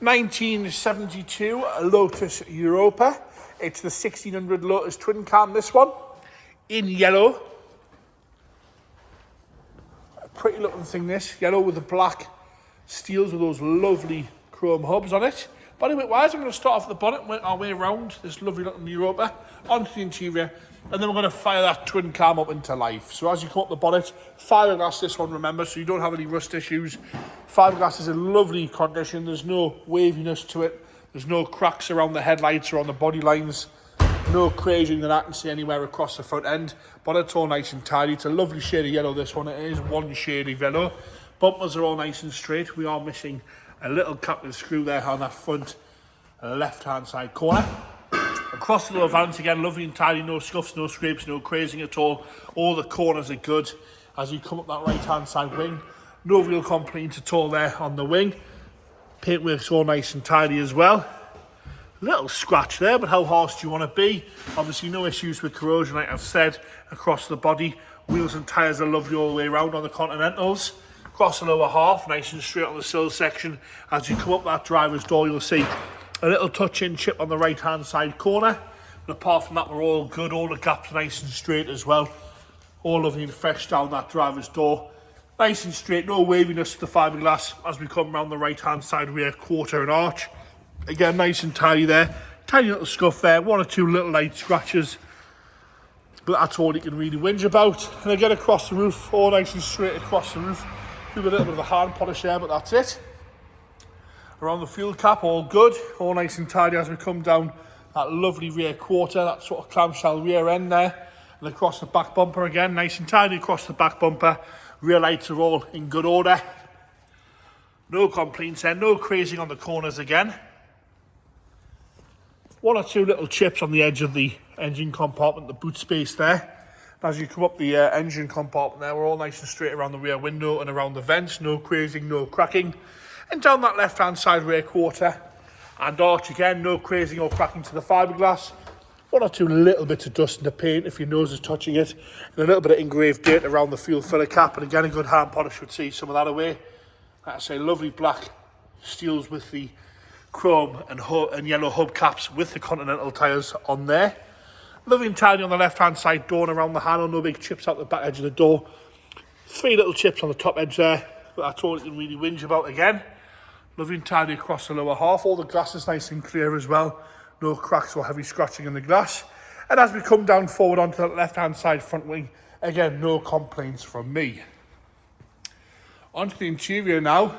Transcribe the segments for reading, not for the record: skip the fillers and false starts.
1972 Lotus Europa. It's the 1600 Lotus twin cam, this one, in yellow. A pretty looking thing, this. Yellow with the black steels with those lovely chrome hubs on it. Body weight wise, I'm going to start off at the bonnet and work our way around this lovely looking Europa onto the interior, and then we're going to fire that twin cam up into life. So as you come up the bonnet, fiberglass this one, remember, so you don't have any rust issues. Fiberglass is in lovely condition. There's no waviness to it. There's no cracks around the headlights or on the body lines. No crazing that I can see anywhere across the front end. Bonnet's all nice and tidy. It's a lovely shade of yellow, this one. It is one shade of yellow. Bumpers are all nice and straight. We are missing a little captain screw there on that front left-hand side corner. Across the lower valance again, lovely and tidy, no scuffs, no scrapes, no crazing at all. All the corners are good. As you come up that right-hand side wing, no real complaints at all there on the wing. Paintwork's all nice and tidy as well. Little scratch there, but how harsh do you want to be? Obviously no issues with corrosion, like I've said, across the body. Wheels and tyres are lovely all the way around on the Continentals. Across the lower half, nice and straight on the sill section. As you come up that driver's door, you'll see a little touch-in chip on the right-hand side corner. And apart from that, we're all good. All the gaps are nice and straight as well. All lovely and fresh down that driver's door. Nice and straight, no waviness to the fiberglass as we come around the right-hand side rear quarter and arch. Again, nice and tidy there. Tiny little scuff there, one or two little light scratches. But that's all you can really whinge about. And again, across the roof, all nice and straight across the roof. Do a little bit of a hand polish there, but that's it. Around the fuel cap, all good. All nice and tidy as we come down that lovely rear quarter, that sort of clamshell rear end there. And across the back bumper again, nice and tidy across the back bumper. Rear lights are all in good order. No complaints there, no crazing on the corners again. One or two little chips on the edge of the engine compartment, the boot space there. As you come up the engine compartment there, we're all nice and straight around the rear window and around the vents. No crazing, no cracking. And down that left-hand side rear quarter and arch again, no crazing or cracking to the fiberglass. One or two little bits of dust in the paint if your nose is touching it. And a little bit of engraved dirt around the fuel filler cap. And again, a good hand polish would see some of that away. Like I say, lovely black steels with the chrome and yellow hubcaps with the Continental tyres on there. Lovely and tidy on the left-hand side door and around the handle. No big chips out the back edge of the door. Three little chips on the top edge there. But that's all you can really whinge about again. Lovely and tidy across the lower half. All the glass is nice and clear as well. No cracks or heavy scratching in the glass. And as we come down forward onto the left-hand side front wing, again, no complaints from me. Onto the interior now.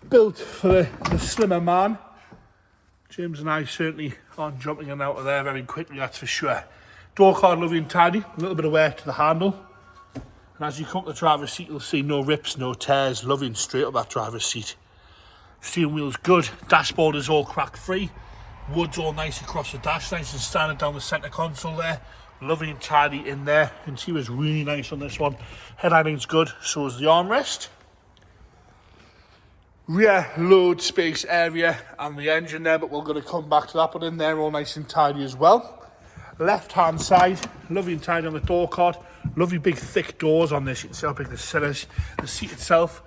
Built for the slimmer man. James and I certainly aren't jumping in and out of there very quickly, that's for sure. Door card lovely and tidy, a little bit of wear to the handle. And as you come to the driver's seat, you'll see no rips, no tears, lovely and straight up that driver's seat. Steering wheel's good, dashboard is all crack free. Wood's all nice across the dash, nice and standard down the centre console there. Lovely and tidy in there. Interior's really nice on this one. Headlining's good, so is the armrest. Rear load space area and the engine there, but we're going to come back to that, but in there all nice and tidy as well. Left hand side, lovely and tidy on the door card. Lovely big thick doors on this. You can see how big the sill is. The seat itself,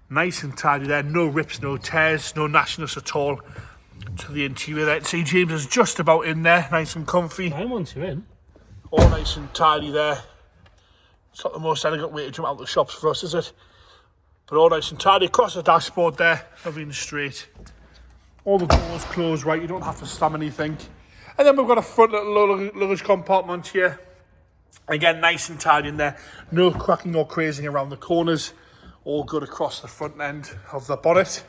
nice and tidy there. No rips, no tears, no nastiness at all to the interior there. See, James is just about in there, nice and comfy. I want you in. All nice and tidy there. It's not the most elegant way to jump out the shops for us, is it? But all nice and tidy across the dashboard there, lovely and straight. All the doors closed right, you don't have to slam anything. And then we've got a front little luggage compartment here. Again, nice and tidy in there. No cracking or crazing around the corners. All good across the front end of the bonnet.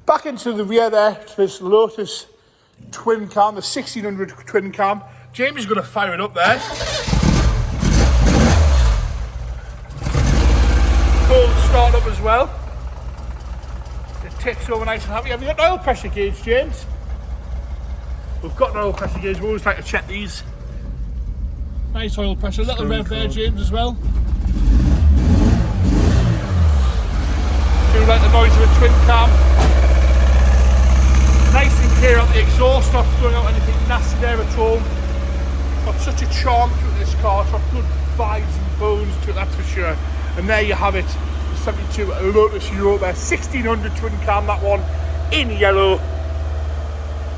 Back into the rear there, to this Lotus twin cam, the 1600 twin cam. Jamie's going to fire it up there. Cold start up as well. It ticks over nice and happy. Have you got an oil pressure gauge, James? We've got an oil pressure gauge. We always like to check these. Nice oil pressure. A little rev there, James, as well. Do you like the noise of a twin cam? Nice and clear out the exhaust, not throwing out anything nasty there at all. Got such a charm to this car. It's got good vibes and bones to it, that's for sure. And there you have it, the 1972 Lotus Europa 1600 twin cam, that one in yellow.